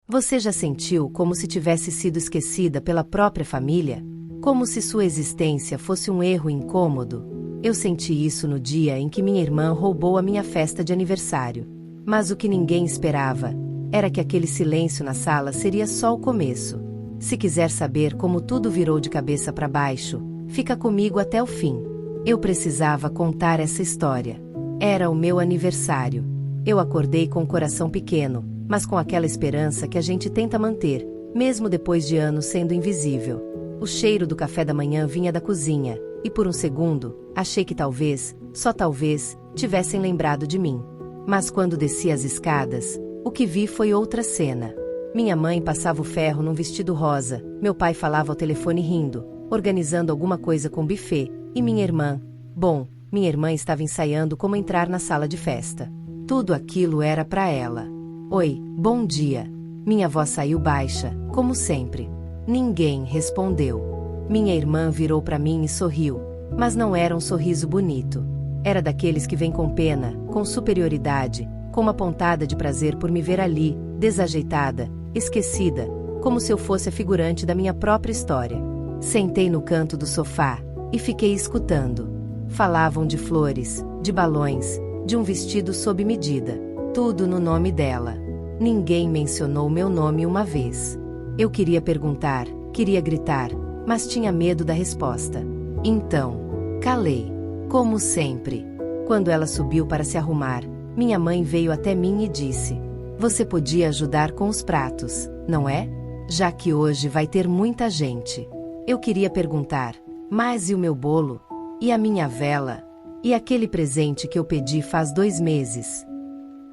Você já sentiu como se tivesse sido esquecida pela própria família? Como se sua existência fosse um erro incômodo? Eu senti isso no dia em que minha irmã roubou a minha festa de aniversário. Mas o que ninguém esperava era que aquele silêncio na sala seria só o começo. Se quiser saber como tudo virou de cabeça para baixo, fica comigo até o fim. Eu precisava contar essa história. Era o meu aniversário. Eu acordei com o coração pequeno, mas com aquela esperança que a gente tenta manter, mesmo depois de anos sendo invisível. O cheiro do café da manhã vinha da cozinha, e por um segundo, achei que talvez, só talvez, tivessem lembrado de mim. Mas quando desci as escadas, o que vi foi outra cena. Minha mãe passava o ferro num vestido rosa, meu pai falava ao telefone rindo, organizando alguma coisa com buffet, e minha irmã estava ensaiando como entrar na sala de festa. Tudo aquilo era para ela. Oi, bom dia. Minha voz saiu baixa, como sempre. Ninguém respondeu. Minha irmã virou para mim e sorriu, mas não era um sorriso bonito. Era daqueles que vêm com pena, com superioridade, com uma pontada de prazer por me ver ali, desajeitada, esquecida, como se eu fosse a figurante da minha própria história. Sentei no canto do sofá e fiquei escutando. Falavam de flores, de balões, de um vestido sob medida, tudo no nome dela. Ninguém mencionou meu nome uma vez. Eu queria perguntar, queria gritar, mas tinha medo da resposta. Então, calei. Como sempre. Quando ela subiu para se arrumar, minha mãe veio até mim e disse: "Você podia ajudar com os pratos, não é? Já que hoje vai ter muita gente." Eu queria perguntar: "Mas e o meu bolo? E a minha vela? E aquele presente que eu pedi faz 2 meses?"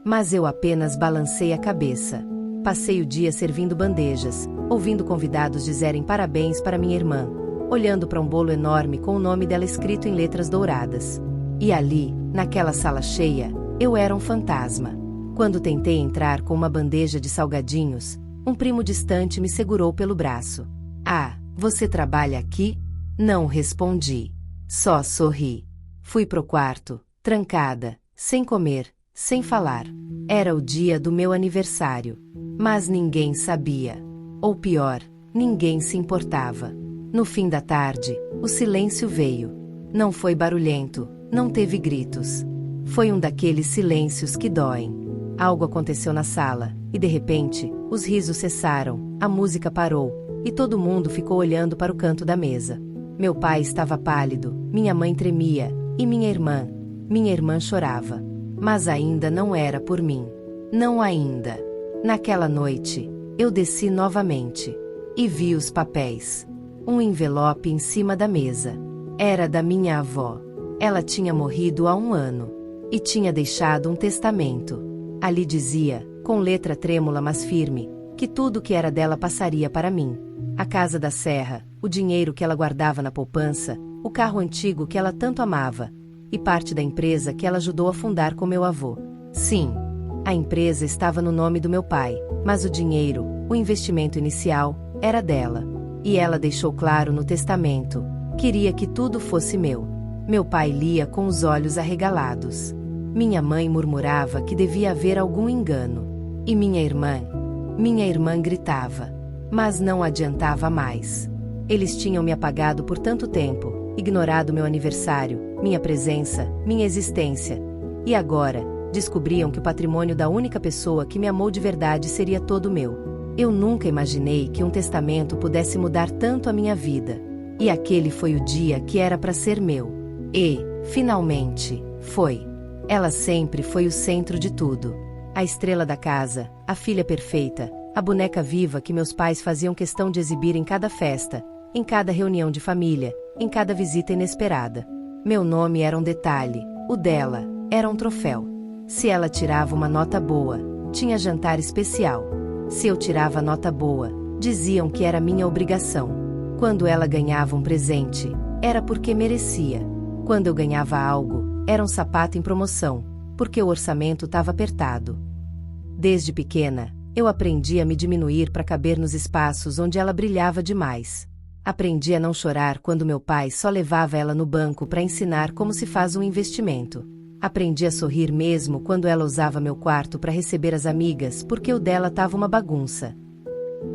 Mas eu apenas balancei a cabeça. Passei o dia servindo bandejas, ouvindo convidados dizerem parabéns para minha irmã, olhando para um bolo enorme com o nome dela escrito em letras douradas. E ali, naquela sala cheia, eu era um fantasma. Quando tentei entrar com uma bandeja de salgadinhos, um primo distante me segurou pelo braço. "Ah, você trabalha aqui?" Não respondi. Só sorri. Fui pro quarto, trancada, sem comer, sem falar. Era o dia do meu aniversário. Mas ninguém sabia. Ou pior, ninguém se importava. No fim da tarde, o silêncio veio. Não foi barulhento, não teve gritos. Foi um daqueles silêncios que doem. Algo aconteceu na sala, e de repente, os risos cessaram, a música parou, e todo mundo ficou olhando para o canto da mesa. Meu pai estava pálido, minha mãe tremia, e minha irmã chorava. Mas ainda não era por mim. Não ainda. Naquela noite, eu desci novamente. E vi os papéis. Um envelope em cima da mesa. Era da minha avó. Ela tinha morrido há 1 ano. E tinha deixado um testamento. Ali dizia, com letra trêmula mas firme, que tudo que era dela passaria para mim. A casa da serra, o dinheiro que ela guardava na poupança, o carro antigo que ela tanto amava, e parte da empresa que ela ajudou a fundar com meu avô. Sim, a empresa estava no nome do meu pai, mas o dinheiro, o investimento inicial, era dela. E ela deixou claro no testamento: queria que tudo fosse meu. Meu pai lia com os olhos arregalados. Minha mãe murmurava que devia haver algum engano. E minha irmã gritava. Mas não adiantava mais. Eles tinham me apagado por tanto tempo, ignorado meu aniversário, minha presença, minha existência. E agora, descobriam que o patrimônio da única pessoa que me amou de verdade seria todo meu. Eu nunca imaginei que um testamento pudesse mudar tanto a minha vida. E aquele foi o dia que era para ser meu. E, finalmente, foi. Ela sempre foi o centro de tudo. A estrela da casa, a filha perfeita, a boneca viva que meus pais faziam questão de exibir em cada festa, em cada reunião de família, em cada visita inesperada. Meu nome era um detalhe, o dela era um troféu. Se ela tirava uma nota boa, tinha jantar especial. Se eu tirava nota boa, diziam que era minha obrigação. Quando ela ganhava um presente, era porque merecia. Quando eu ganhava algo, era um sapato em promoção, porque o orçamento estava apertado. Desde pequena, eu aprendi a me diminuir para caber nos espaços onde ela brilhava demais. Aprendi a não chorar quando meu pai só levava ela no banco para ensinar como se faz um investimento. Aprendi a sorrir mesmo quando ela usava meu quarto para receber as amigas porque o dela tava uma bagunça.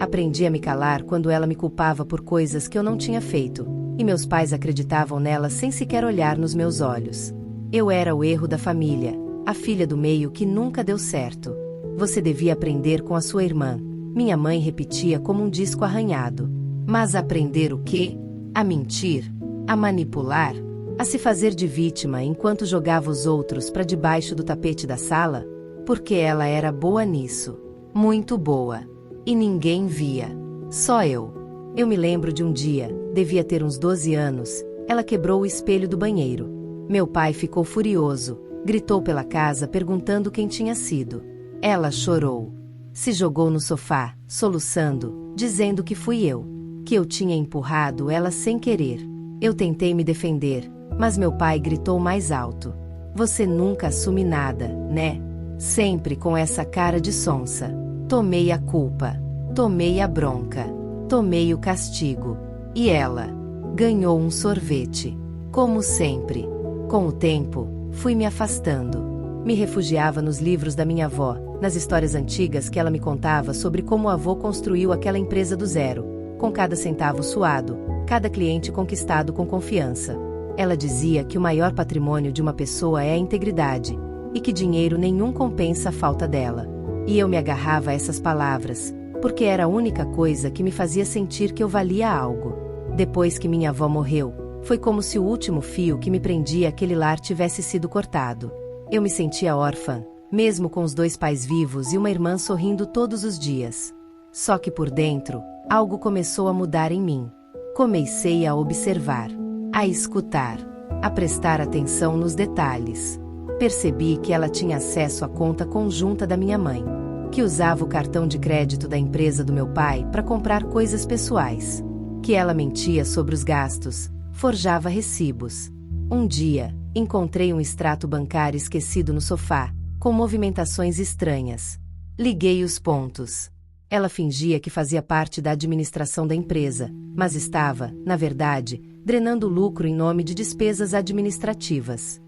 Aprendi a me calar quando ela me culpava por coisas que eu não tinha feito, e meus pais acreditavam nela sem sequer olhar nos meus olhos. Eu era o erro da família, a filha do meio que nunca deu certo. Você devia aprender com a sua irmã, minha mãe repetia como um disco arranhado. Mas aprender o quê? A mentir? A manipular? A se fazer de vítima enquanto jogava os outros para debaixo do tapete da sala? Porque ela era boa nisso. Muito boa. E ninguém via. Só eu. Eu me lembro de um dia, devia ter uns 12 anos, ela quebrou o espelho do banheiro. Meu pai ficou furioso, gritou pela casa perguntando quem tinha sido. Ela chorou. Se jogou no sofá, soluçando, dizendo que fui eu. Que eu tinha empurrado ela sem querer. Eu tentei me defender, mas meu pai gritou mais alto. Você nunca assume nada, né? Sempre com essa cara de sonsa. Tomei a culpa. Tomei a bronca. Tomei o castigo. E ela? Ganhou um sorvete. Como sempre. Com o tempo, fui me afastando. Me refugiava nos livros da minha avó, nas histórias antigas que ela me contava sobre como o avô construiu aquela empresa do zero, com cada centavo suado, cada cliente conquistado com confiança. Ela dizia que o maior patrimônio de uma pessoa é a integridade, e que dinheiro nenhum compensa a falta dela. E eu me agarrava a essas palavras, porque era a única coisa que me fazia sentir que eu valia algo. Depois que minha avó morreu, foi como se o último fio que me prendia àquele lar tivesse sido cortado. Eu me sentia órfã, mesmo com os 2 pais vivos e uma irmã sorrindo todos os dias. Só que por dentro, algo começou a mudar em mim. Comecei a observar, a escutar, a prestar atenção nos detalhes. Percebi que ela tinha acesso à conta conjunta da minha mãe, que usava o cartão de crédito da empresa do meu pai para comprar coisas pessoais, que ela mentia sobre os gastos, forjava recibos. Um dia, encontrei um extrato bancário esquecido no sofá, com movimentações estranhas. Liguei os pontos. Ela fingia que fazia parte da administração da empresa, mas estava, na verdade, drenando lucro em nome de despesas administrativas.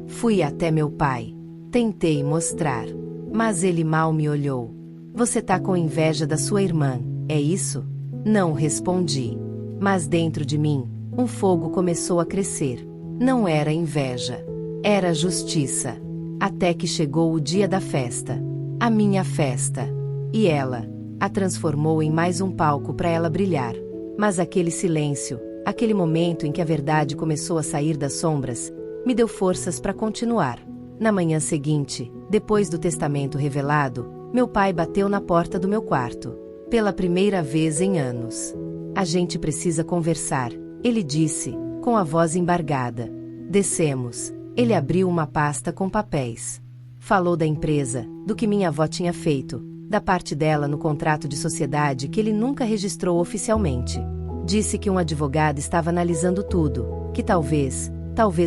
Fui até meu pai. Tentei mostrar. Mas ele mal me olhou. Você tá com inveja da sua irmã, é isso? Não respondi. Mas dentro de mim, um fogo começou a crescer. Não era inveja. Era justiça. Até que chegou o dia da festa. A minha festa. E ela a transformou em mais um palco para ela brilhar. Mas aquele silêncio, aquele momento em que a verdade começou a sair das sombras, me deu forças para continuar. Na manhã seguinte, depois do testamento revelado, meu pai bateu na porta do meu quarto. Pela primeira vez em anos. A gente precisa conversar, ele disse, com a voz embargada. Descemos. Ele abriu uma pasta com papéis. Falou da empresa, do que minha avó tinha feito, da parte dela no contrato de sociedade que ele nunca registrou oficialmente. Disse que um advogado estava analisando tudo, que talvez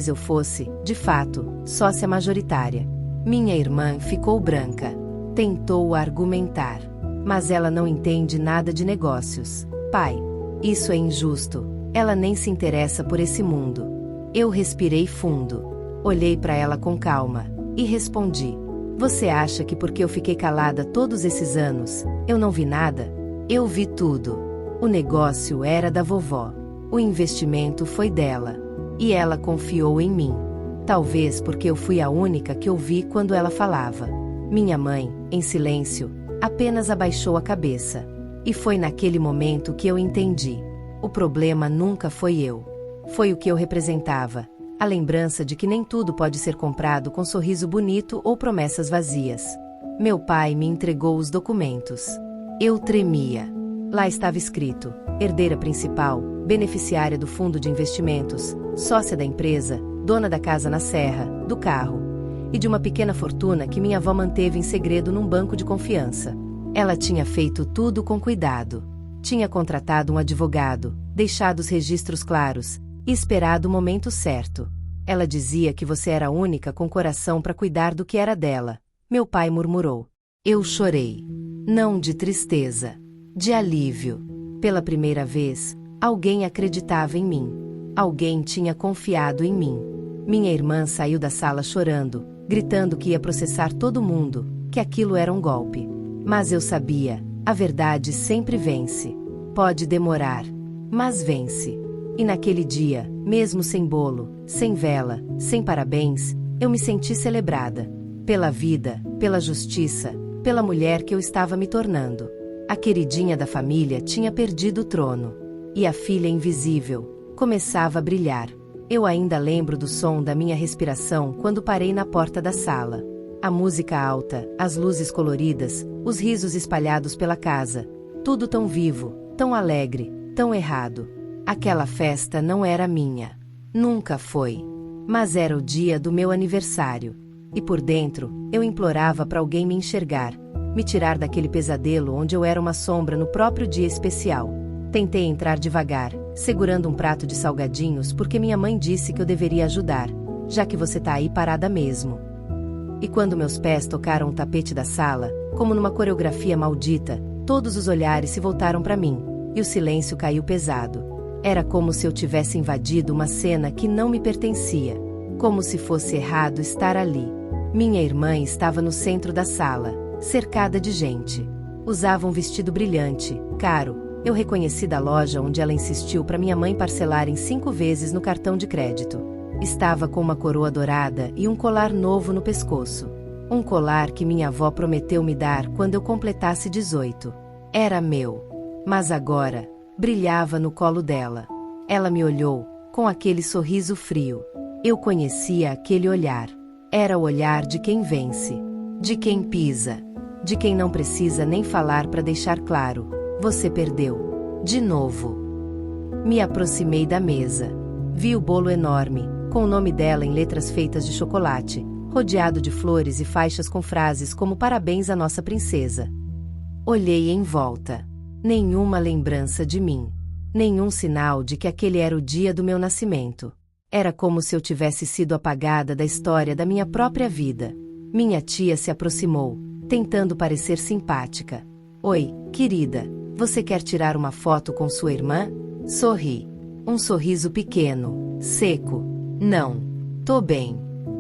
eu fosse, de fato, sócia majoritária. Minha irmã ficou branca. Tentou argumentar. Mas ela não entende nada de negócios. Pai, isso é injusto. Ela nem se interessa por esse mundo. Eu respirei fundo. Olhei para ela com calma. E respondi. Você acha que porque eu fiquei calada todos esses anos, eu não vi nada? Eu vi tudo. O negócio era da vovó. O investimento foi dela. E ela confiou em mim. Talvez porque eu fui a única que ouvi quando ela falava. Minha mãe, em silêncio, apenas abaixou a cabeça. E foi naquele momento que eu entendi. O problema nunca foi eu. Foi o que eu representava. A lembrança de que nem tudo pode ser comprado com sorriso bonito ou promessas vazias. Meu pai me entregou os documentos. Eu tremia. Lá estava escrito: herdeira principal, beneficiária do fundo de investimentos, sócia da empresa, dona da casa na serra, do carro e de uma pequena fortuna que minha avó manteve em segredo num banco de confiança. Ela tinha feito tudo com cuidado. Tinha contratado um advogado, deixado os registros claros e esperado o momento certo. Ela dizia que você era a única com coração para cuidar do que era dela. Meu pai murmurou. Eu chorei. Não de tristeza, de alívio. Pela primeira vez, alguém acreditava em mim. Alguém tinha confiado em mim. Minha irmã saiu da sala chorando, gritando que ia processar todo mundo, que aquilo era um golpe. Mas eu sabia, a verdade sempre vence. Pode demorar, mas vence. E naquele dia, mesmo sem bolo, sem vela, sem parabéns, eu me senti celebrada. Pela vida, pela justiça, pela mulher que eu estava me tornando. A queridinha da família tinha perdido o trono. E a filha invisível começava a brilhar. Eu ainda lembro do som da minha respiração quando parei na porta da sala. A música alta, as luzes coloridas, os risos espalhados pela casa. Tudo tão vivo, tão alegre, tão errado. Aquela festa não era minha. Nunca foi. Mas era o dia do meu aniversário. E por dentro, eu implorava para alguém me enxergar, me tirar daquele pesadelo onde eu era uma sombra no próprio dia especial. Tentei entrar devagar, segurando um prato de salgadinhos porque minha mãe disse que eu deveria ajudar, já que você tá aí parada mesmo. E quando meus pés tocaram o tapete da sala, como numa coreografia maldita, todos os olhares se voltaram para mim, e o silêncio caiu pesado. Era como se eu tivesse invadido uma cena que não me pertencia, como se fosse errado estar ali. Minha irmã estava no centro da sala, cercada de gente. Usava um vestido brilhante, caro. Eu reconheci da loja onde ela insistiu para minha mãe parcelar em 5 vezes no cartão de crédito. Estava com uma coroa dourada e um colar novo no pescoço. Um colar que minha avó prometeu me dar quando eu completasse 18. Era meu. Mas agora, brilhava no colo dela. Ela me olhou, com aquele sorriso frio. Eu conhecia aquele olhar. Era o olhar de quem vence, de quem pisa, de quem não precisa nem falar para deixar claro: você perdeu. De novo. Me aproximei da mesa. Vi o bolo enorme, com o nome dela em letras feitas de chocolate, rodeado de flores e faixas com frases como parabéns à nossa princesa. Olhei em volta. Nenhuma lembrança de mim. Nenhum sinal de que aquele era o dia do meu nascimento. Era como se eu tivesse sido apagada da história da minha própria vida. Minha tia se aproximou, tentando parecer simpática. Oi, querida, você quer tirar uma foto com sua irmã? Sorri. Um sorriso pequeno, seco. Não. Tô bem.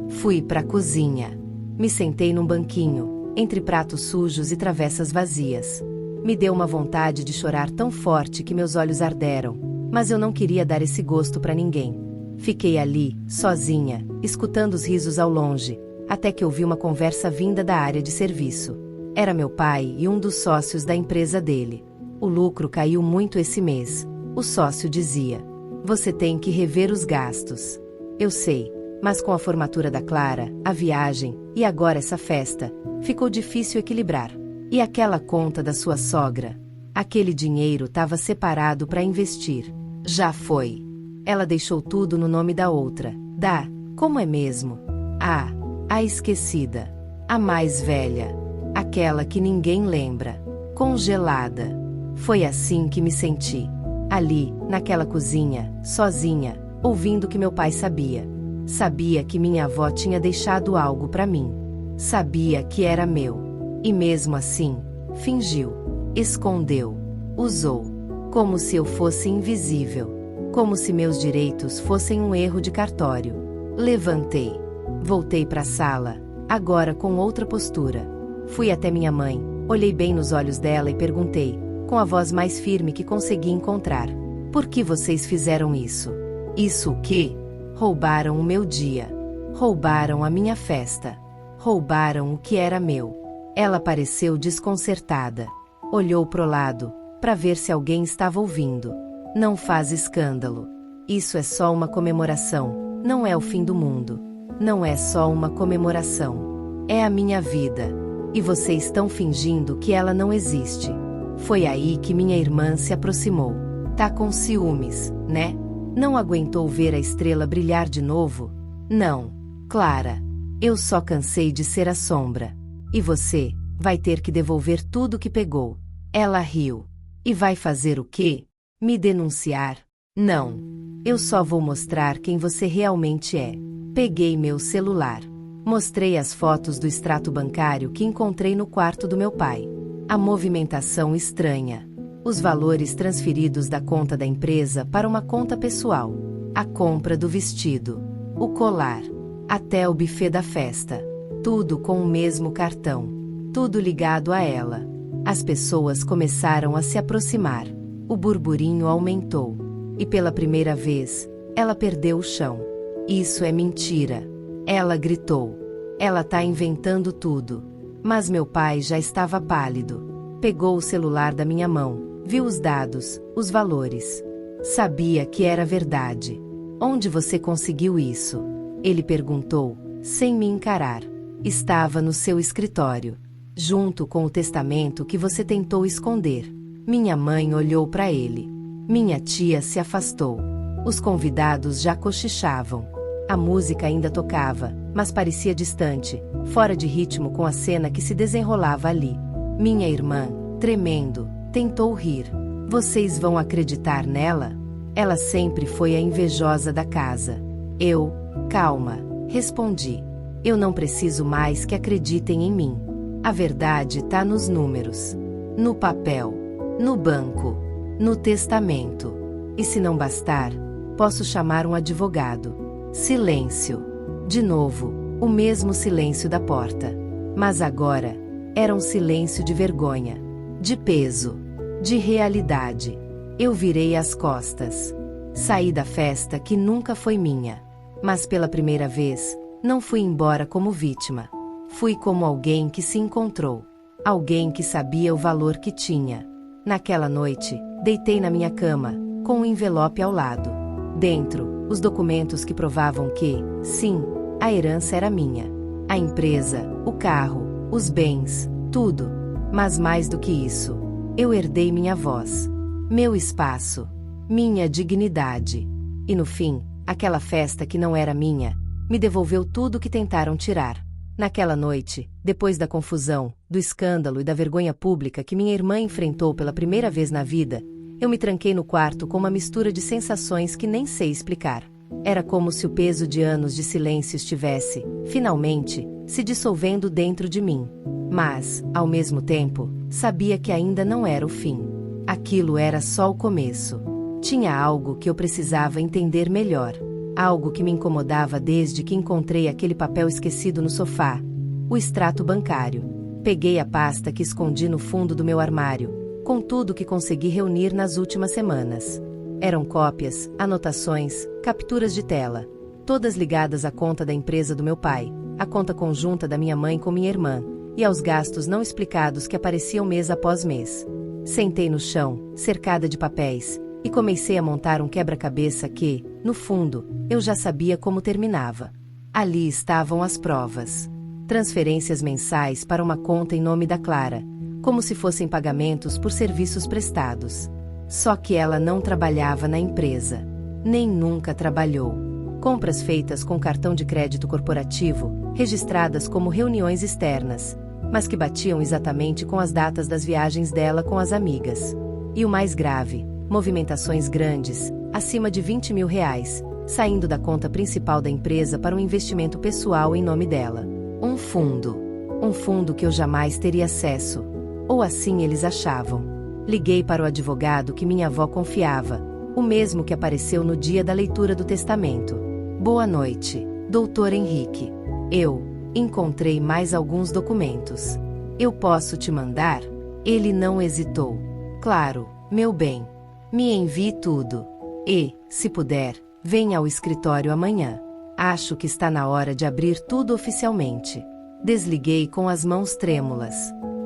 Fui pra cozinha. Me sentei num banquinho, entre pratos sujos e travessas vazias. Me deu uma vontade de chorar tão forte que meus olhos arderam, mas eu não queria dar esse gosto pra ninguém. Fiquei ali, sozinha, escutando os risos ao longe, até que ouvi uma conversa vinda da área de serviço. Era meu pai e um dos sócios da empresa dele. O lucro caiu muito esse mês. O sócio dizia: você tem que rever os gastos. Eu sei, mas com a formatura da Clara, a viagem, e agora essa festa, ficou difícil equilibrar. E aquela conta da sua sogra? Aquele dinheiro estava separado para investir. Já foi. Ela deixou tudo no nome da outra. Como é mesmo? A esquecida. A mais velha. Aquela que ninguém lembra. Congelada. Foi assim que me senti. Ali, naquela cozinha, sozinha, ouvindo que meu pai sabia. Sabia que minha avó tinha deixado algo para mim. Sabia que era meu. E mesmo assim, fingiu. Escondeu. Usou. Como se eu fosse invisível. Como se meus direitos fossem um erro de cartório. Levantei. Voltei para a sala, agora com outra postura. Fui até minha mãe, olhei bem nos olhos dela e perguntei, com a voz mais firme que consegui encontrar: por que vocês fizeram isso? Isso o quê? Roubaram o meu dia. Roubaram a minha festa. Roubaram o que era meu. Ela pareceu desconcertada. Olhou pro lado, para ver se alguém estava ouvindo. Não faz escândalo. Isso é só uma comemoração, não é o fim do mundo. Não é só uma comemoração. É a minha vida. E vocês estão fingindo que ela não existe. Foi aí que minha irmã se aproximou. Tá com ciúmes, né? Não aguentou ver a estrela brilhar de novo? Não, Clara. Eu só cansei de ser a sombra. E você vai ter que devolver tudo que pegou. Ela riu. E vai fazer o quê? Me denunciar? Não. Eu só vou mostrar quem você realmente é. Peguei meu celular. Mostrei as fotos do extrato bancário que encontrei no quarto do meu pai. A movimentação estranha. Os valores transferidos da conta da empresa para uma conta pessoal. A compra do vestido. o colar, até o buffet da festa. Tudo com o mesmo cartão. Tudo ligado a ela. As pessoas começaram a se aproximar. O burburinho aumentou. E pela primeira vez, ela perdeu o chão. Isso é mentira. Ela gritou. Ela tá inventando tudo. Mas meu pai já estava pálido. Pegou o celular da minha mão, viu os dados, os valores. Sabia que era verdade. Onde você conseguiu isso? Ele perguntou, sem me encarar. Estava no seu escritório, junto com o testamento que você tentou esconder. Minha mãe olhou para ele. Minha tia se afastou. Os convidados já cochichavam. A música ainda tocava, mas parecia distante, fora de ritmo com a cena que se desenrolava ali. Minha irmã, tremendo, tentou rir. Vocês vão acreditar nela? Ela sempre foi a invejosa da casa. Eu, calma, respondi. Eu não preciso mais que acreditem em mim. A verdade tá nos números. No papel. No banco. No testamento. E se não bastar, posso chamar um advogado. Silêncio. De novo, o mesmo silêncio da porta. Mas agora, era um silêncio de vergonha. De peso. De realidade. Eu virei as costas. Saí da festa que nunca foi minha. Mas pela primeira vez, não fui embora como vítima. Fui como alguém que se encontrou. Alguém que sabia o valor que tinha. Naquela noite, deitei na minha cama, com um envelope ao lado. Dentro, os documentos que provavam que, sim, a herança era minha. A empresa, o carro, os bens, tudo. Mas mais do que isso, eu herdei minha voz, meu espaço, minha dignidade. E no fim, aquela festa que não era minha, me devolveu tudo que tentaram tirar. Naquela noite, depois da confusão, do escândalo e da vergonha pública que minha irmã enfrentou pela primeira vez na vida, eu me tranquei no quarto com uma mistura de sensações que nem sei explicar. Era como se o peso de anos de silêncio estivesse, finalmente, se dissolvendo dentro de mim. Mas, ao mesmo tempo, sabia que ainda não era o fim. Aquilo era só o começo. Tinha algo que eu precisava entender melhor. Algo que me incomodava desde que encontrei aquele papel esquecido no sofá. O extrato bancário. Peguei a pasta que escondi no fundo do meu armário, com tudo que consegui reunir nas últimas semanas. Eram cópias, anotações, capturas de tela, todas ligadas à conta da empresa do meu pai, à conta conjunta da minha mãe com minha irmã, e aos gastos não explicados que apareciam mês após mês. Sentei no chão, cercada de papéis, e comecei a montar um quebra-cabeça que, no fundo, eu já sabia como terminava. Ali estavam as provas. Transferências mensais para uma conta em nome da Clara, como se fossem pagamentos por serviços prestados. Só que ela não trabalhava na empresa. Nem nunca trabalhou. Compras feitas com cartão de crédito corporativo, registradas como reuniões externas, mas que batiam exatamente com as datas das viagens dela com as amigas. E o mais grave, movimentações grandes, acima de R$20 mil, saindo da conta principal da empresa para um investimento pessoal em nome dela. Um fundo que eu jamais teria acesso. Ou assim eles achavam. Liguei para o advogado que minha avó confiava, o mesmo que apareceu no dia da leitura do testamento. Boa noite, Dr. Henrique. Eu encontrei mais alguns documentos. Eu posso te mandar? Ele não hesitou. Claro, meu bem. Me envie tudo. E, se puder, venha ao escritório amanhã. Acho que está na hora de abrir tudo oficialmente. Desliguei com as mãos trêmulas.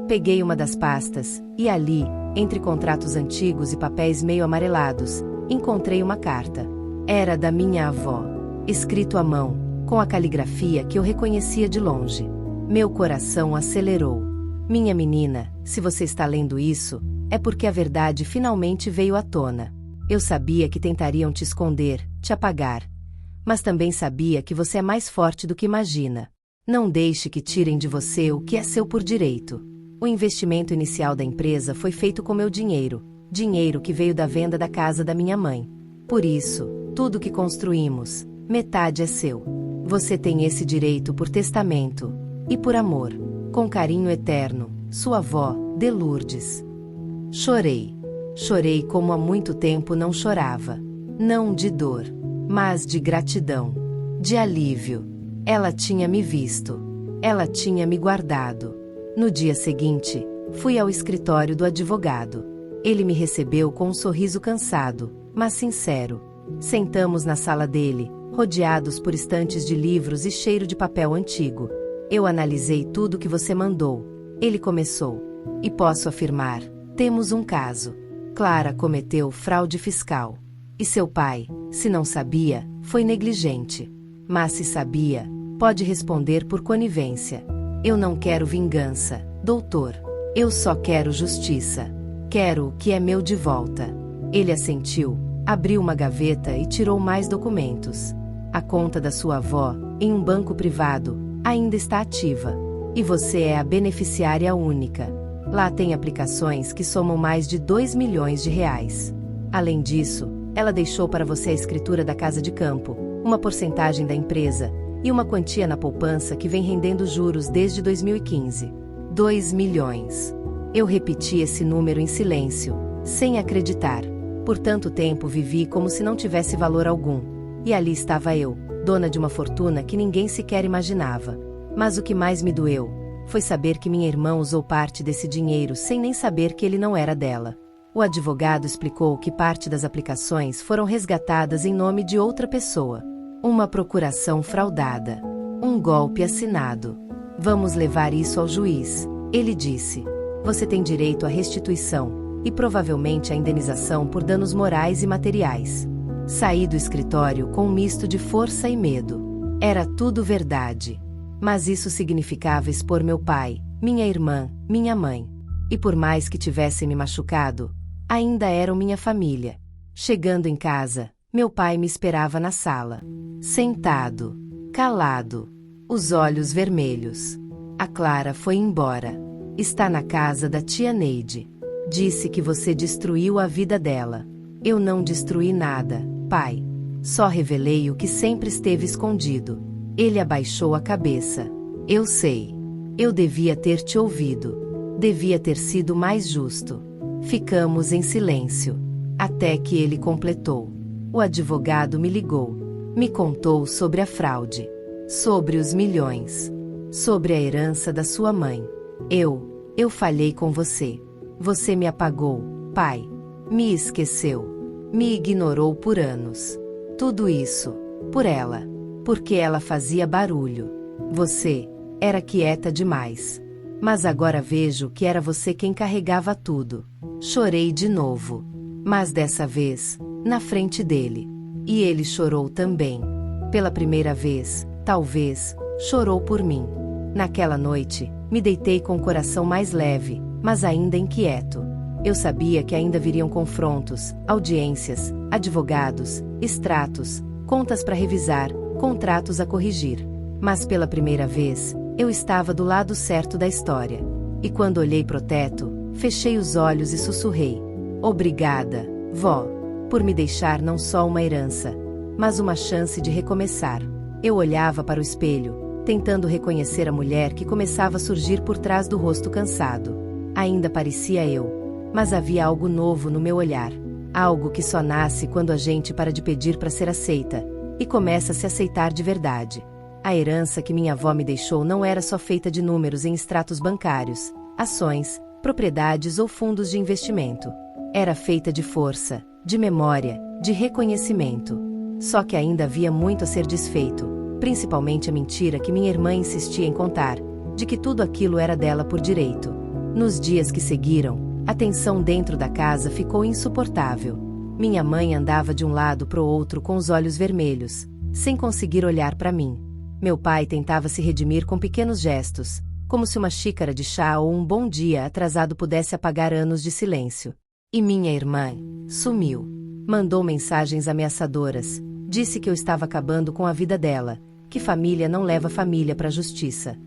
Peguei uma das pastas, e ali, entre contratos antigos e papéis meio amarelados, encontrei uma carta. Era da minha avó. Escrito à mão, com a caligrafia que eu reconhecia de longe. Meu coração acelerou. Minha menina, se você está lendo isso, é porque a verdade finalmente veio à tona. Eu sabia que tentariam te esconder, te apagar. Mas também sabia que você é mais forte do que imagina. Não deixe que tirem de você o que é seu por direito. O investimento inicial da empresa foi feito com meu dinheiro, dinheiro que veio da venda da casa da minha mãe. Por isso, tudo que construímos, metade é seu. Você tem esse direito por testamento. E por amor. Com carinho eterno, sua avó, de Lourdes. Chorei. Chorei como há muito tempo não chorava. Não de dor, mas de gratidão. de alívio. Ela tinha me visto. Ela tinha me guardado. No dia seguinte, fui ao escritório do advogado. Ele me recebeu com um sorriso cansado, mas sincero. Sentamos na sala dele, rodeados por estantes de livros e cheiro de papel antigo. Eu analisei tudo que você mandou. Ele começou. E posso afirmar, temos um caso. Clara cometeu fraude fiscal. E seu pai, se não sabia, foi negligente. Mas se sabia, pode responder por conivência. Eu não quero vingança, doutor. Eu só quero justiça. Quero o que é meu de volta. Ele assentiu, abriu uma gaveta e tirou mais documentos. A conta da sua avó, em um banco privado, ainda está ativa. E você é a beneficiária única. Lá tem aplicações que somam mais de 2 milhões de reais. Além disso, ela deixou para você a escritura da casa de campo, uma porcentagem da empresa e uma quantia na poupança que vem rendendo juros desde 2015. 2 milhões. Eu repeti esse número em silêncio, sem acreditar. Por tanto tempo vivi como se não tivesse valor algum. E ali estava eu, dona de uma fortuna que ninguém sequer imaginava. Mas o que mais me doeu foi saber que minha irmã usou parte desse dinheiro sem nem saber que ele não era dela. O advogado explicou que parte das aplicações foram resgatadas em nome de outra pessoa. Uma procuração fraudada. Um golpe assinado. Vamos levar isso ao juiz, ele disse. Você tem direito à restituição e provavelmente à indenização por danos morais e materiais. Saí do escritório com um misto de força e medo. Era tudo verdade. Mas isso significava expor meu pai, minha irmã, minha mãe. E por mais que tivessem me machucado, ainda eram minha família. Chegando em casa, meu pai me esperava na sala. Sentado, calado, os olhos vermelhos. A Clara foi embora. Está na casa da tia Neide. Disse que você destruiu a vida dela. Eu não destruí nada, pai. Só revelei o que sempre esteve escondido. Ele abaixou a cabeça. Eu sei. Eu devia ter te ouvido. Devia ter sido mais justo. Ficamos em silêncio. Até que ele completou. O advogado me ligou. Me contou sobre a fraude. Sobre os milhões. Sobre a herança da sua mãe. Eu falhei com você. Você me apagou, pai. Me esqueceu. Me ignorou por anos. Tudo isso, por ela. Porque ela fazia barulho. Você era quieta demais. Mas agora vejo que era você quem carregava tudo. Chorei de novo. Mas dessa vez, na frente dele. E ele chorou também. Pela primeira vez, talvez, chorou por mim. Naquela noite, me deitei com o coração mais leve, mas ainda inquieto. Eu sabia que ainda viriam confrontos, audiências, advogados, extratos, contas para revisar, contratos a corrigir. Mas pela primeira vez, eu estava do lado certo da história. E quando olhei pro teto, fechei os olhos e sussurrei. Obrigada, vó, por me deixar não só uma herança, mas uma chance de recomeçar. Eu olhava para o espelho, tentando reconhecer a mulher que começava a surgir por trás do rosto cansado. Ainda parecia eu, mas havia algo novo no meu olhar. Algo que só nasce quando a gente para de pedir para ser aceita e começa a se aceitar de verdade. A herança que minha avó me deixou não era só feita de números em extratos bancários, ações, propriedades ou fundos de investimento. Era feita de força, de memória, de reconhecimento. Só que ainda havia muito a ser desfeito, principalmente a mentira que minha irmã insistia em contar, de que tudo aquilo era dela por direito. Nos dias que seguiram, a tensão dentro da casa ficou insuportável. Minha mãe andava de um lado para o outro com os olhos vermelhos, sem conseguir olhar para mim. Meu pai tentava se redimir com pequenos gestos, como se uma xícara de chá ou um bom dia atrasado pudesse apagar anos de silêncio. E minha irmã sumiu. Mandou mensagens ameaçadoras, disse que eu estava acabando com a vida dela, que família não leva família para a justiça.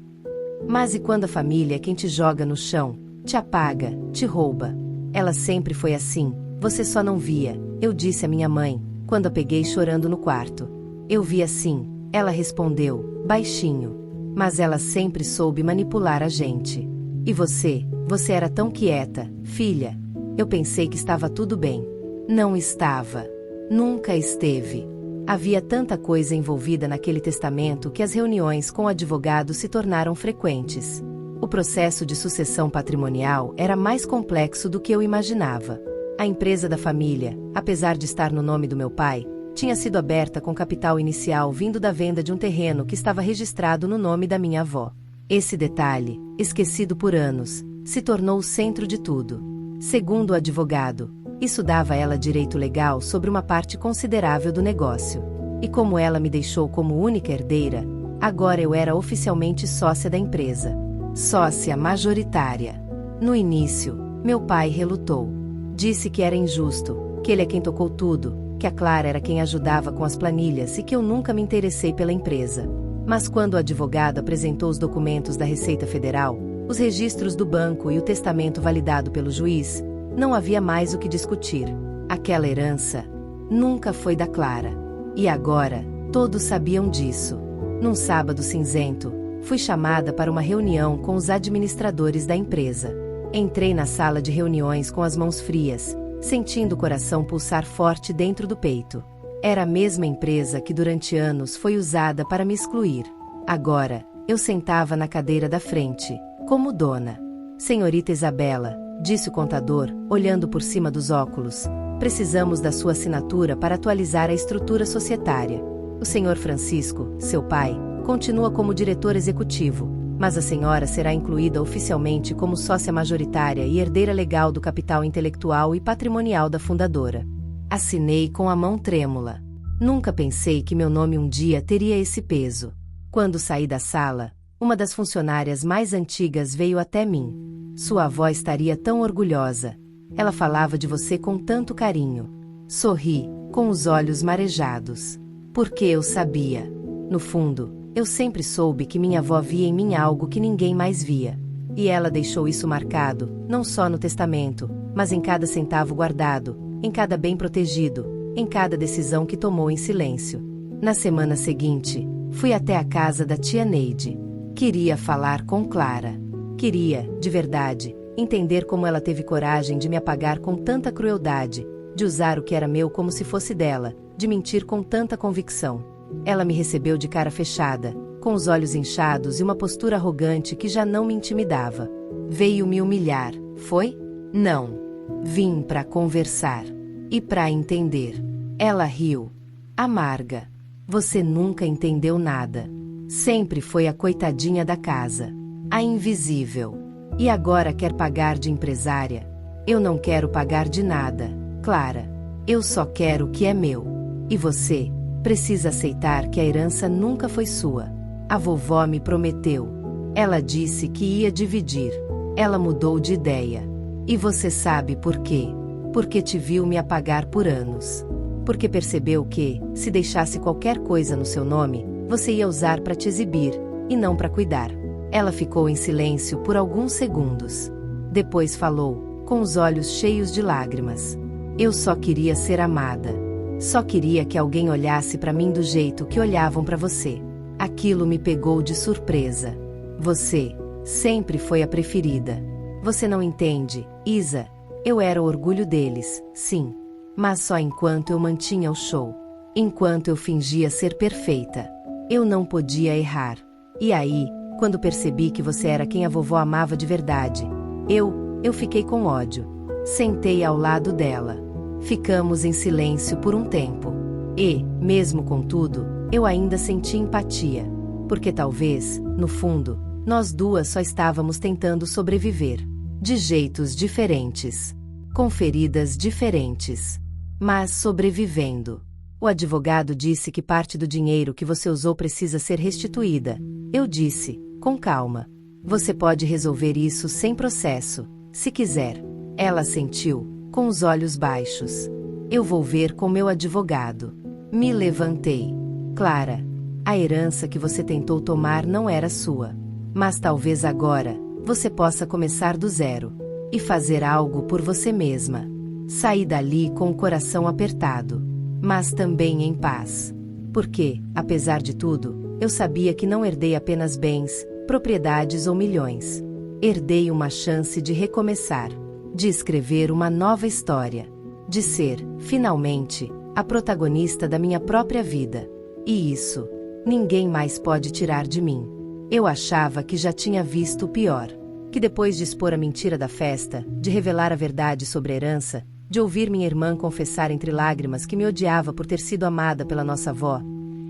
Mas e quando a família é quem te joga no chão, te apaga, te rouba? Ela sempre foi assim, você só não via, eu disse à minha mãe, quando a peguei chorando no quarto. Eu vi assim, ela respondeu, baixinho. Mas ela sempre soube manipular a gente. E você era tão quieta, filha. Eu pensei que estava tudo bem. Não estava. Nunca esteve. Havia tanta coisa envolvida naquele testamento que as reuniões com o advogado se tornaram frequentes. O processo de sucessão patrimonial era mais complexo do que eu imaginava. A empresa da família, apesar de estar no nome do meu pai, tinha sido aberta com capital inicial vindo da venda de um terreno que estava registrado no nome da minha avó. Esse detalhe, esquecido por anos, se tornou o centro de tudo. Segundo o advogado, isso dava a ela direito legal sobre uma parte considerável do negócio. E como ela me deixou como única herdeira, agora eu era oficialmente sócia da empresa. Sócia majoritária. No início, meu pai relutou. Disse que era injusto, que ele é quem tocou tudo, que a Clara era quem ajudava com as planilhas e que eu nunca me interessei pela empresa. Mas quando o advogado apresentou os documentos da Receita Federal, os registros do banco e o testamento validado pelo juiz, não havia mais o que discutir. Aquela herança nunca foi da Clara. E agora, todos sabiam disso. Num sábado cinzento, fui chamada para uma reunião com os administradores da empresa. Entrei na sala de reuniões com as mãos frias, sentindo o coração pulsar forte dentro do peito. Era a mesma empresa que durante anos foi usada para me excluir. Agora, eu sentava na cadeira da frente, como dona. Senhorita Isabela, disse o contador, olhando por cima dos óculos, precisamos da sua assinatura para atualizar a estrutura societária. O senhor Francisco, seu pai, continua como diretor executivo, mas a senhora será incluída oficialmente como sócia majoritária e herdeira legal do capital intelectual e patrimonial da fundadora. Assinei com a mão trêmula. Nunca pensei que meu nome um dia teria esse peso. Quando saí da sala, uma das funcionárias mais antigas veio até mim. Sua avó estaria tão orgulhosa. Ela falava de você com tanto carinho. Sorri, com os olhos marejados. Porque eu sabia. No fundo, eu sempre soube que minha avó via em mim algo que ninguém mais via. E ela deixou isso marcado, não só no testamento, mas em cada centavo guardado, em cada bem protegido, em cada decisão que tomou em silêncio. Na semana seguinte, fui até a casa da tia Neide. Queria falar com Clara. Queria, de verdade, entender como ela teve coragem de me apagar com tanta crueldade, de usar o que era meu como se fosse dela, de mentir com tanta convicção. Ela me recebeu de cara fechada, com os olhos inchados e uma postura arrogante que já não me intimidava. Veio me humilhar, foi? Não. Vim para conversar. E para entender. Ela riu. Amarga. Você nunca entendeu nada. Sempre foi a coitadinha da casa. A invisível. E agora quer pagar de empresária? Eu não quero pagar de nada, Clara. Eu só quero o que é meu. E você precisa aceitar que a herança nunca foi sua. A vovó me prometeu. Ela disse que ia dividir. Ela mudou de ideia. E você sabe por quê? Porque te viu me apagar por anos. Porque percebeu que, se deixasse qualquer coisa no seu nome, você ia usar para te exibir, e não para cuidar. Ela ficou em silêncio por alguns segundos. Depois falou, com os olhos cheios de lágrimas. Eu só queria ser amada. Só queria que alguém olhasse para mim do jeito que olhavam para você. Aquilo me pegou de surpresa. Você sempre foi a preferida. Você não entende, Isa. Eu era o orgulho deles, sim. Mas só enquanto eu mantinha o show. Enquanto eu fingia ser perfeita. Eu não podia errar. E aí, quando percebi que você era quem a vovó amava de verdade, eu fiquei com ódio. Sentei ao lado dela. Ficamos em silêncio por um tempo. E, mesmo com tudo, eu ainda senti empatia. Porque talvez, no fundo, nós duas só estávamos tentando sobreviver. De jeitos diferentes. Com feridas diferentes. Mas sobrevivendo. O advogado disse que parte do dinheiro que você usou precisa ser restituída. Eu disse, com calma. Você pode resolver isso sem processo, se quiser. Ela assentiu, com os olhos baixos. Eu vou ver com meu advogado. Me levantei. Clara, a herança que você tentou tomar não era sua. Mas talvez agora, você possa começar do zero. E fazer algo por você mesma. Saí dali com o coração apertado. Mas também em paz. Porque, apesar de tudo, eu sabia que não herdei apenas bens, propriedades ou milhões. Herdei uma chance de recomeçar. De escrever uma nova história. De ser, finalmente, a protagonista da minha própria vida. E isso, ninguém mais pode tirar de mim. Eu achava que já tinha visto o pior. Que depois de expor a mentira da festa, de revelar a verdade sobre a herança, de ouvir minha irmã confessar entre lágrimas que me odiava por ter sido amada pela nossa avó,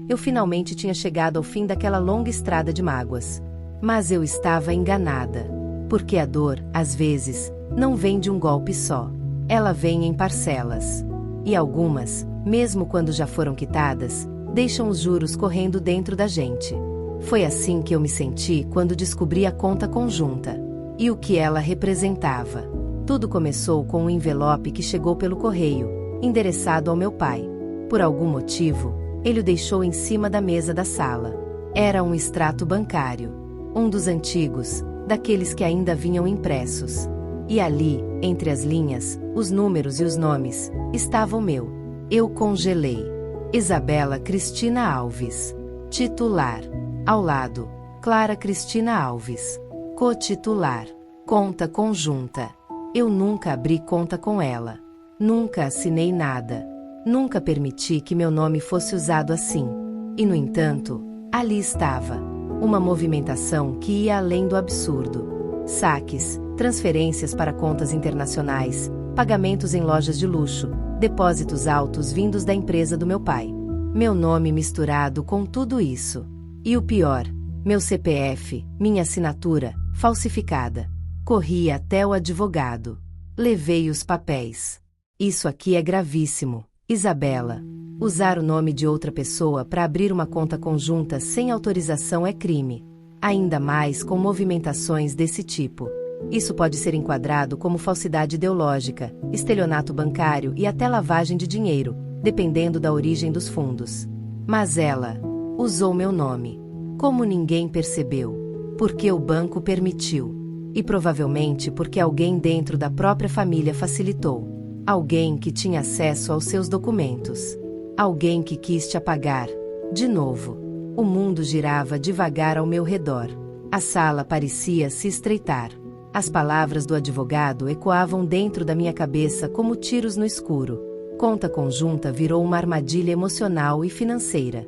eu finalmente tinha chegado ao fim daquela longa estrada de mágoas. Mas eu estava enganada. Porque a dor, às vezes, não vem de um golpe só. Ela vem em parcelas. E algumas, mesmo quando já foram quitadas, deixam os juros correndo dentro da gente. Foi assim que eu me senti quando descobri a conta conjunta. E o que ela representava. Tudo começou com um envelope que chegou pelo correio, endereçado ao meu pai. Por algum motivo, ele o deixou em cima da mesa da sala. Era um extrato bancário. Um dos antigos, daqueles que ainda vinham impressos. E ali, entre as linhas, os números e os nomes, estava o meu. Eu congelei. Isabela Cristina Alves. Titular. Ao lado, Clara Cristina Alves. Co-titular. Conta conjunta. Eu nunca abri conta com ela. Nunca assinei nada. Nunca permiti que meu nome fosse usado assim. E no entanto, ali estava. Uma movimentação que ia além do absurdo. Saques, transferências para contas internacionais, pagamentos em lojas de luxo, depósitos altos vindos da empresa do meu pai. Meu nome misturado com tudo isso. E o pior, meu CPF, minha assinatura, falsificada. Corri até o advogado. Levei os papéis. Isso aqui é gravíssimo, Isabela. Usar o nome de outra pessoa para abrir uma conta conjunta sem autorização é crime. Ainda mais com movimentações desse tipo. Isso pode ser enquadrado como falsidade ideológica, estelionato bancário e até lavagem de dinheiro, dependendo da origem dos fundos. Mas ela usou meu nome. Como ninguém percebeu? Porque o banco permitiu. E provavelmente porque alguém dentro da própria família facilitou. Alguém que tinha acesso aos seus documentos. Alguém que quis te apagar. De novo. O mundo girava devagar ao meu redor. A sala parecia se estreitar. As palavras do advogado ecoavam dentro da minha cabeça como tiros no escuro. Conta conjunta virou uma armadilha emocional e financeira.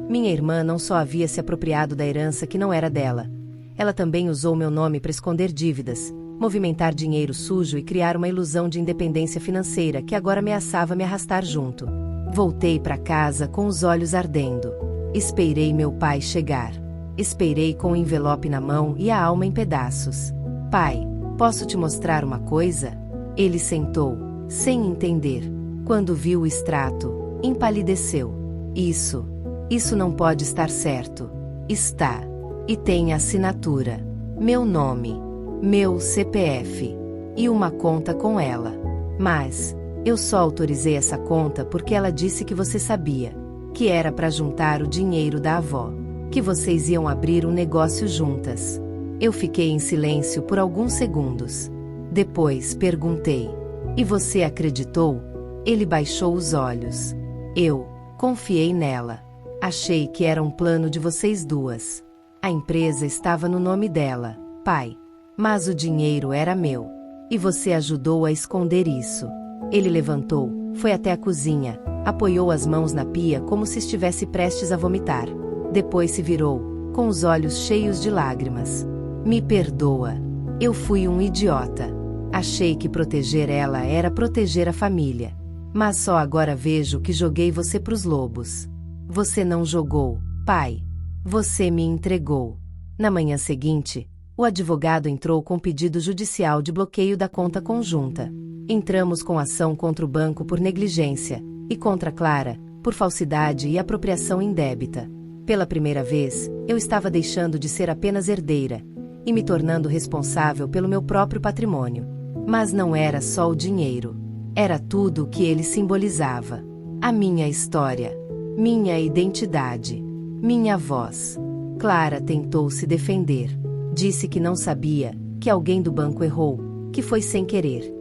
Minha irmã não só havia se apropriado da herança que não era dela. Ela também usou meu nome para esconder dívidas, movimentar dinheiro sujo e criar uma ilusão de independência financeira que agora ameaçava me arrastar junto. Voltei para casa com os olhos ardendo. Esperei meu pai chegar. Esperei com o envelope na mão e a alma em pedaços. Pai, posso te mostrar uma coisa? Ele sentou, sem entender. Quando viu o extrato, empalideceu. Isso não pode estar certo. Está. E tem assinatura. Meu nome. Meu CPF. E uma conta com ela. Mas, eu só autorizei essa conta porque ela disse que você sabia. Que era para juntar o dinheiro da avó. Que vocês iam abrir um negócio juntas. Eu fiquei em silêncio por alguns segundos. Depois perguntei. E você acreditou? Ele baixou os olhos. Eu confiei nela. Achei que era um plano de vocês duas. A empresa estava no nome dela, pai. Mas o dinheiro era meu. E você ajudou a esconder isso. Ele levantou, foi até a cozinha, apoiou as mãos na pia como se estivesse prestes a vomitar. Depois se virou, com os olhos cheios de lágrimas. Me perdoa. Eu fui um idiota. Achei que proteger ela era proteger a família. Mas só agora vejo que joguei você pros lobos. Você não jogou, pai. Você me entregou. Na manhã seguinte, o advogado entrou com pedido judicial de bloqueio da conta conjunta. Entramos com ação contra o banco por negligência, e contra Clara, por falsidade e apropriação indébita. Pela primeira vez, eu estava deixando de ser apenas herdeira, e me tornando responsável pelo meu próprio patrimônio. Mas não era só o dinheiro. Era tudo o que ele simbolizava. A minha história. Minha identidade. Minha voz. Clara tentou se defender. Disse que não sabia, que alguém do banco errou, que foi sem querer.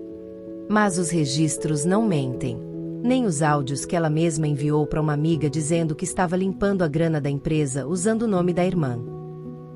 Mas os registros não mentem. Nem os áudios que ela mesma enviou para uma amiga dizendo que estava limpando a grana da empresa usando o nome da irmã.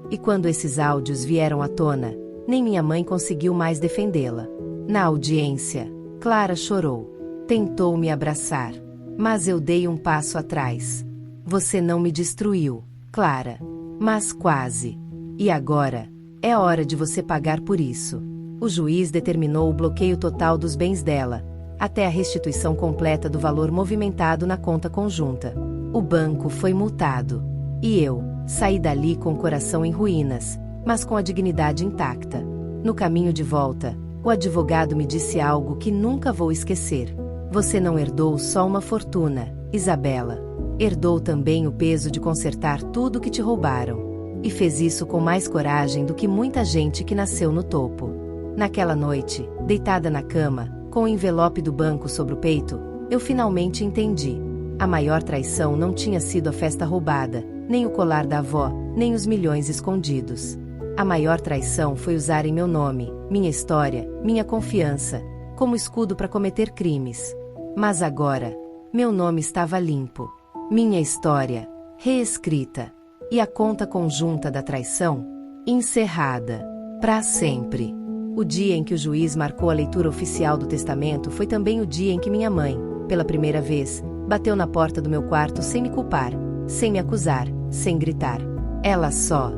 E quando esses áudios vieram à tona, nem minha mãe conseguiu mais defendê-la. Na audiência, Clara chorou. Tentou me abraçar. Mas eu dei um passo atrás. Você não me destruiu, Clara. Mas quase. E agora? É hora de você pagar por isso. O juiz determinou o bloqueio total dos bens dela, até a restituição completa do valor movimentado na conta conjunta. O banco foi multado. E eu saí dali com o coração em ruínas, mas com a dignidade intacta. No caminho de volta, o advogado me disse algo que nunca vou esquecer. Você não herdou só uma fortuna, Isabela. Herdou também o peso de consertar tudo que te roubaram. E fez isso com mais coragem do que muita gente que nasceu no topo. Naquela noite, deitada na cama, com o envelope do banco sobre o peito, eu finalmente entendi. A maior traição não tinha sido a festa roubada, nem o colar da avó, nem os milhões escondidos. A maior traição foi usarem meu nome, minha história, minha confiança, como escudo para cometer crimes. Mas agora, meu nome estava limpo. Minha história, reescrita. E a conta conjunta da traição, encerrada. Para sempre. O dia em que o juiz marcou a leitura oficial do testamento foi também o dia em que minha mãe, pela primeira vez, bateu na porta do meu quarto sem me culpar, sem me acusar, sem gritar. Ela só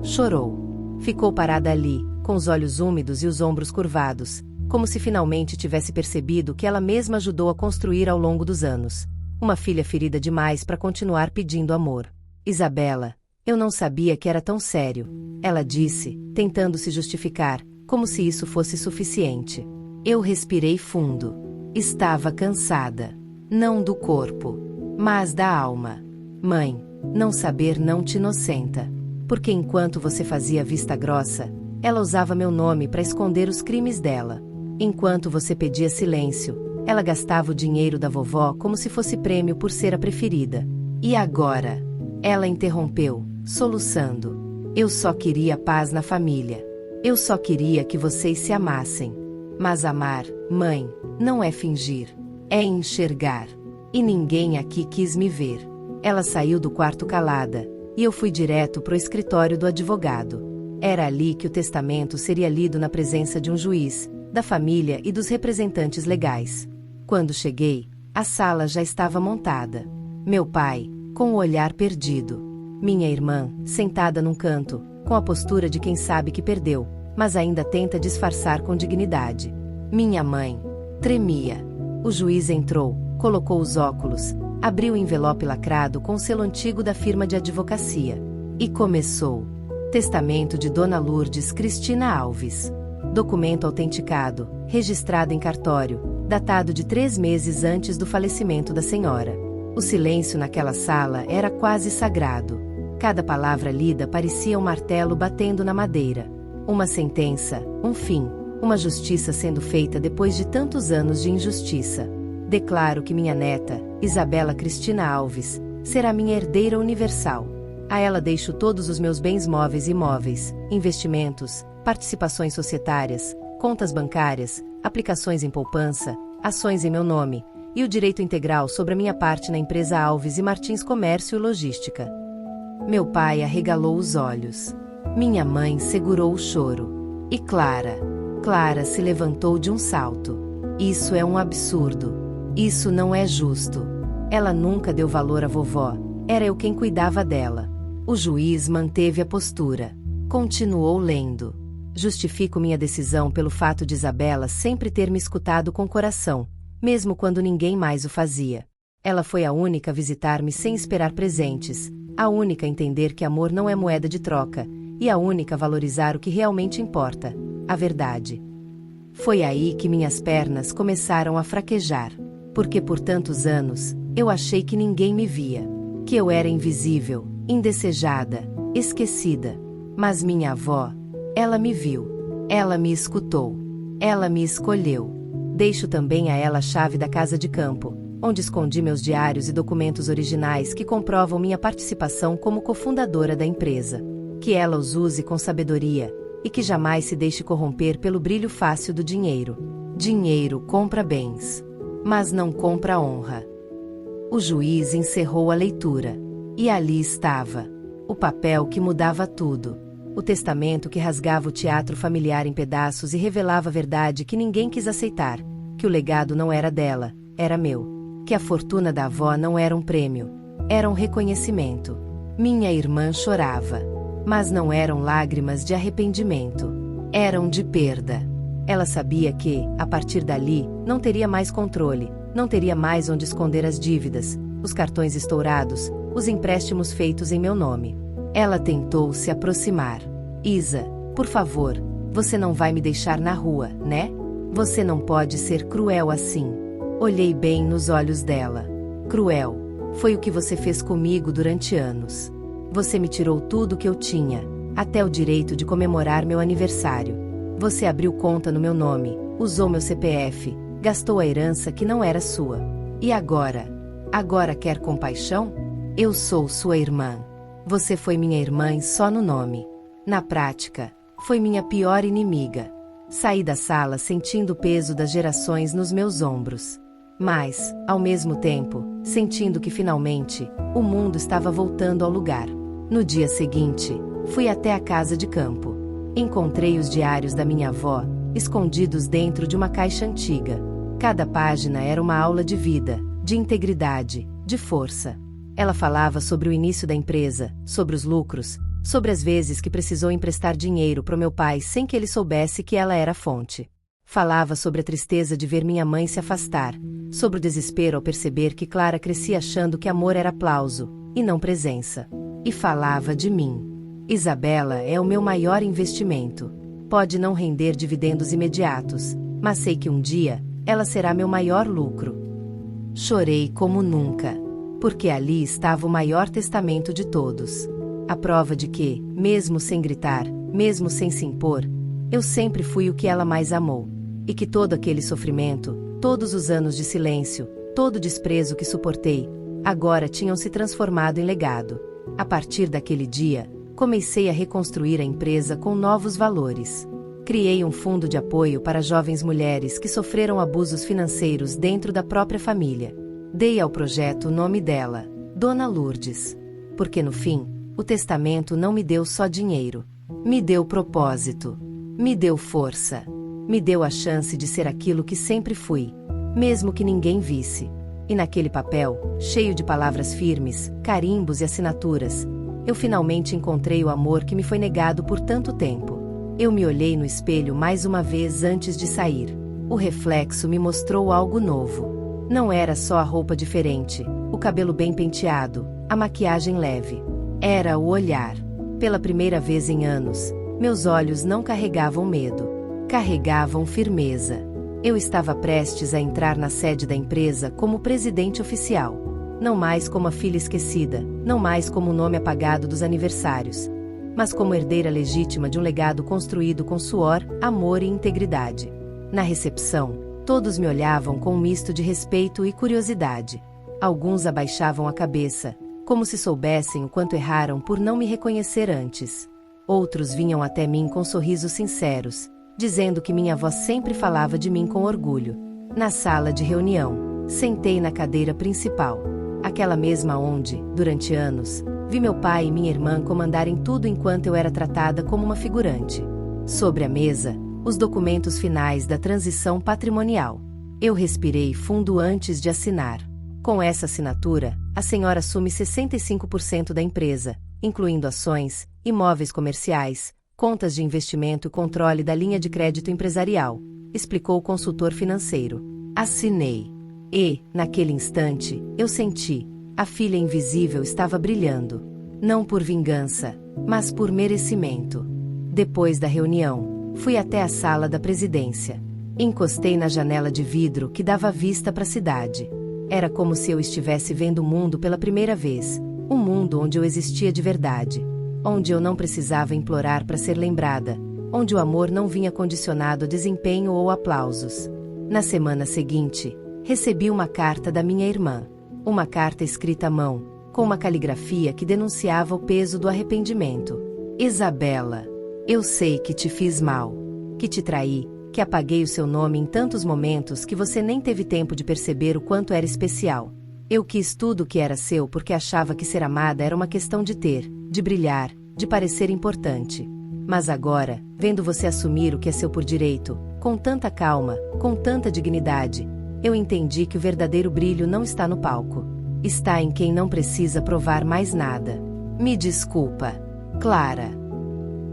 chorou. Ficou parada ali, com os olhos úmidos e os ombros curvados, como se finalmente tivesse percebido que ela mesma ajudou a construir ao longo dos anos. Uma filha ferida demais para continuar pedindo amor. Isabela, eu não sabia que era tão sério. Ela disse, tentando se justificar, como se isso fosse suficiente. Eu respirei fundo. Estava cansada. Não do corpo, mas da alma. Mãe, não saber não te inocenta. Porque enquanto você fazia vista grossa, ela usava meu nome para esconder os crimes dela. Enquanto você pedia silêncio, ela gastava o dinheiro da vovó como se fosse prêmio por ser a preferida. E agora? Ela interrompeu, soluçando. Eu só queria paz na família. Eu só queria que vocês se amassem. Mas amar, mãe, não é fingir. É enxergar. E ninguém aqui quis me ver. Ela saiu do quarto calada, e eu fui direto pro escritório do advogado. Era ali que o testamento seria lido na presença de um juiz, da família e dos representantes legais. Quando cheguei, a sala já estava montada. Meu pai, com o olhar perdido. Minha irmã, sentada num canto, com a postura de quem sabe que perdeu, mas ainda tenta disfarçar com dignidade. Minha mãe tremia. O juiz entrou, colocou os óculos, abriu o envelope lacrado com o selo antigo da firma de advocacia. E começou. Testamento de Dona Lourdes Cristina Alves. Documento autenticado, registrado em cartório, datado de 3 meses antes do falecimento da senhora. O silêncio naquela sala era quase sagrado. Cada palavra lida parecia um martelo batendo na madeira. Uma sentença, um fim, uma justiça sendo feita depois de tantos anos de injustiça. Declaro que minha neta, Isabela Cristina Alves, será minha herdeira universal. A ela deixo todos os meus bens móveis e imóveis, investimentos, participações societárias, contas bancárias, aplicações em poupança, ações em meu nome, e o direito integral sobre a minha parte na empresa Alves e Martins Comércio e Logística. Meu pai arregalou os olhos. Minha mãe segurou o choro. E Clara se levantou de um salto. Isso é um absurdo. Isso não é justo. Ela nunca deu valor à vovó. Era eu quem cuidava dela. O juiz manteve a postura. Continuou lendo. Justifico minha decisão pelo fato de Isabela sempre ter me escutado com coração, mesmo quando ninguém mais o fazia. Ela foi a única a visitar-me sem esperar presentes, a única a entender que amor não é moeda de troca, e a única a valorizar o que realmente importa, a verdade. Foi aí que minhas pernas começaram a fraquejar, porque por tantos anos, eu achei que ninguém me via, que eu era invisível, indesejada, esquecida. Mas minha avó, ela me viu, ela me escutou, ela me escolheu. Deixo também a ela a chave da casa de campo, onde escondi meus diários e documentos originais que comprovam minha participação como cofundadora da empresa. Que ela os use com sabedoria, e que jamais se deixe corromper pelo brilho fácil do dinheiro. Dinheiro compra bens, mas não compra honra. O juiz encerrou a leitura. E ali estava. O papel que mudava tudo. O testamento que rasgava o teatro familiar em pedaços e revelava a verdade que ninguém quis aceitar, que o legado não era dela, era meu. que a fortuna da avó não era um prêmio, era um reconhecimento. Minha irmã chorava. Mas não eram lágrimas de arrependimento. Eram de perda. Ela sabia que, a partir dali, não teria mais controle, não teria mais onde esconder as dívidas, os cartões estourados, os empréstimos feitos em meu nome. Ela tentou se aproximar. Isa, por favor, você não vai me deixar na rua, né? Você não pode ser cruel assim. Olhei bem nos olhos dela. Cruel. Foi o que você fez comigo durante anos. Você me tirou tudo que eu tinha, até o direito de comemorar meu aniversário. Você abriu conta no meu nome, usou meu CPF, gastou a herança que não era sua. E agora? Agora quer compaixão? Eu sou sua irmã. Você foi minha irmã só no nome. Na prática, foi minha pior inimiga. Saí da sala sentindo o peso das gerações nos meus ombros. Mas, ao mesmo tempo, sentindo que finalmente, o mundo estava voltando ao lugar. No dia seguinte, fui até a casa de campo. Encontrei os diários da minha avó, escondidos dentro de uma caixa antiga. Cada página era uma aula de vida, de integridade, de força. Ela falava sobre o início da empresa, sobre os lucros, sobre as vezes que precisou emprestar dinheiro para meu pai sem que ele soubesse que ela era a fonte. Falava sobre a tristeza de ver minha mãe se afastar, sobre o desespero ao perceber que Clara crescia achando que amor era aplauso, e não presença. E falava de mim. Isabela é o meu maior investimento. Pode não render dividendos imediatos, mas sei que um dia, ela será meu maior lucro. Chorei como nunca, porque ali estava o maior testamento de todos. A prova de que, mesmo sem gritar, mesmo sem se impor, eu sempre fui o que ela mais amou. E que todo aquele sofrimento, todos os anos de silêncio, todo o desprezo que suportei, agora tinham se transformado em legado. A partir daquele dia, comecei a reconstruir a empresa com novos valores. Criei um fundo de apoio para jovens mulheres que sofreram abusos financeiros dentro da própria família. Dei ao projeto o nome dela, Dona Lourdes. Porque no fim, o testamento não me deu só dinheiro. Me deu propósito. Me deu força. Me deu a chance de ser aquilo que sempre fui, mesmo que ninguém visse. E naquele papel, cheio de palavras firmes, carimbos e assinaturas, eu finalmente encontrei o amor que me foi negado por tanto tempo. Eu me olhei no espelho mais uma vez antes de sair. O reflexo me mostrou algo novo. Não era só a roupa diferente, o cabelo bem penteado, a maquiagem leve. Era o olhar. Pela primeira vez em anos, meus olhos não carregavam medo. Carregavam firmeza. Eu estava prestes a entrar na sede da empresa como presidente oficial. Não mais como a filha esquecida, não mais como o nome apagado dos aniversários, mas como herdeira legítima de um legado construído com suor, amor e integridade. Na recepção, todos me olhavam com um misto de respeito e curiosidade. Alguns abaixavam a cabeça, como se soubessem o quanto erraram por não me reconhecer antes. Outros vinham até mim com sorrisos sinceros, dizendo que minha avó sempre falava de mim com orgulho. Na sala de reunião, sentei na cadeira principal, aquela mesma onde, durante anos, vi meu pai e minha irmã comandarem tudo enquanto eu era tratada como uma figurante. Sobre a mesa, os documentos finais da transição patrimonial. Eu respirei fundo antes de assinar. Com essa assinatura, a senhora assume 65% da empresa, incluindo ações, imóveis comerciais, contas de investimento e controle da linha de crédito empresarial, explicou o consultor financeiro. Assinei. E, naquele instante, eu senti, a filha invisível estava brilhando. Não por vingança, mas por merecimento. Depois da reunião, fui até a sala da presidência. Encostei na janela de vidro que dava vista para a cidade. Era como se eu estivesse vendo o mundo pela primeira vez, um mundo onde eu existia de verdade. Onde eu não precisava implorar para ser lembrada, onde o amor não vinha condicionado a desempenho ou aplausos. Na semana seguinte, recebi uma carta da minha irmã. Uma carta escrita à mão, com uma caligrafia que denunciava o peso do arrependimento. Isabela, eu sei que te fiz mal, que te traí, que apaguei o seu nome em tantos momentos que você nem teve tempo de perceber o quanto era especial. Eu quis tudo o que era seu porque achava que ser amada era uma questão de ter, de brilhar, de parecer importante. Mas agora, vendo você assumir o que é seu por direito, com tanta calma, com tanta dignidade, Eu entendi que o verdadeiro brilho não está no palco. Está em quem não precisa provar mais nada. Me desculpa, Clara.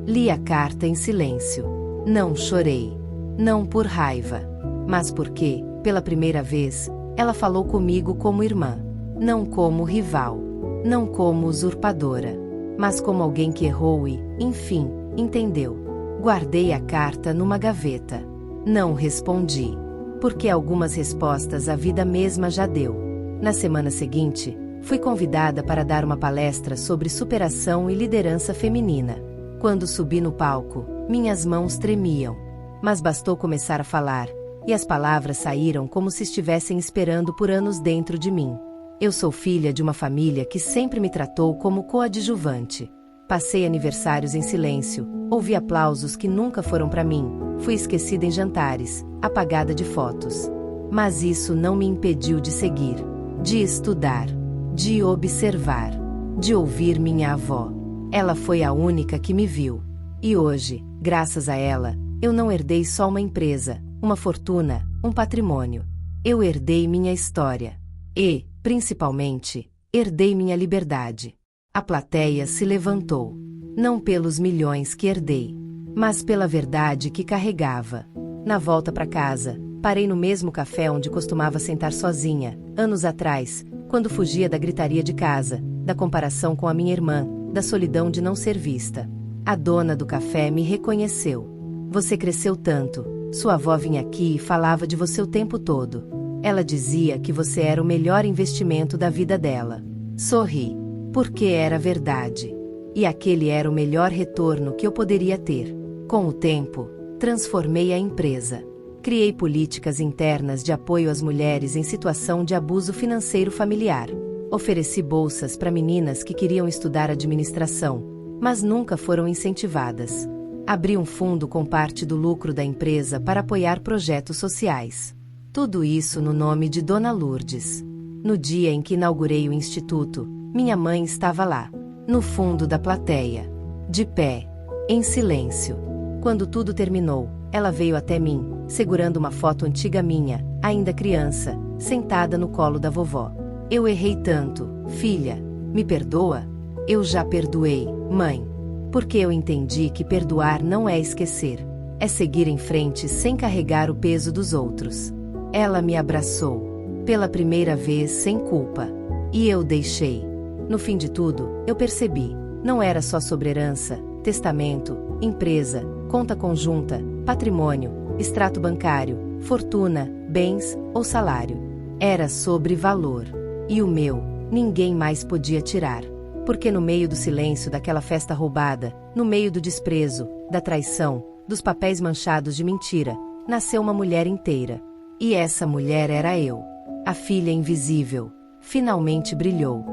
Li a carta em silêncio. Não chorei. Não por raiva. Mas porque, pela primeira vez, ela falou comigo como irmã. Não como rival. Não como usurpadora. Mas como alguém que errou e, enfim, entendeu. Guardei a carta numa gaveta. Não respondi. Porque algumas respostas a vida mesma já deu. Na semana seguinte, fui convidada para dar uma palestra sobre superação e liderança feminina. Quando subi no palco, minhas mãos tremiam. Mas bastou começar a falar, e as palavras saíram como se estivessem esperando por anos dentro de mim. Eu sou filha de uma família que sempre me tratou como coadjuvante. Passei aniversários em silêncio, ouvi aplausos que nunca foram para mim, fui esquecida em jantares, apagada de fotos. Mas isso não me impediu de seguir, de estudar, de observar, de ouvir minha avó. Ela foi a única que me viu. E hoje, graças a ela, eu não herdei só uma empresa, uma fortuna, um patrimônio. Eu herdei minha história. E, principalmente, herdei minha liberdade. A plateia se levantou. Não pelos milhões que herdei, mas pela verdade que carregava. Na volta para casa, parei no mesmo café onde costumava sentar sozinha, anos atrás, quando fugia da gritaria de casa, da comparação com a minha irmã, da solidão de não ser vista. A dona do café me reconheceu. Você cresceu tanto. Sua avó vinha aqui e falava de você o tempo todo. Ela dizia que você era o melhor investimento da vida dela. Sorri, porque era verdade. E aquele era o melhor retorno que eu poderia ter. Com o tempo, transformei a empresa. Criei políticas internas de apoio às mulheres em situação de abuso financeiro familiar. Ofereci bolsas para meninas que queriam estudar administração, mas nunca foram incentivadas. Abri um fundo com parte do lucro da empresa para apoiar projetos sociais. Tudo isso no nome de Dona Lourdes. No dia em que inaugurei o instituto, minha mãe estava lá, no fundo da plateia, de pé, em silêncio. Quando tudo terminou, ela veio até mim, segurando uma foto antiga minha, ainda criança, sentada no colo da vovó. Eu errei tanto, filha, me perdoa? Eu já perdoei, mãe. Porque eu entendi que perdoar não é esquecer, é seguir em frente sem carregar o peso dos outros. Ela me abraçou, pela primeira vez sem culpa. E eu deixei. No fim de tudo, eu percebi, não era só sobre herança, testamento, empresa, conta conjunta, patrimônio, extrato bancário, fortuna, bens ou salário. Era sobre valor. E o meu, ninguém mais podia tirar. Porque no meio do silêncio daquela festa roubada, no meio do desprezo, da traição, dos papéis manchados de mentira, nasceu uma mulher inteira. E essa mulher era eu. A filha invisível. Finalmente brilhou.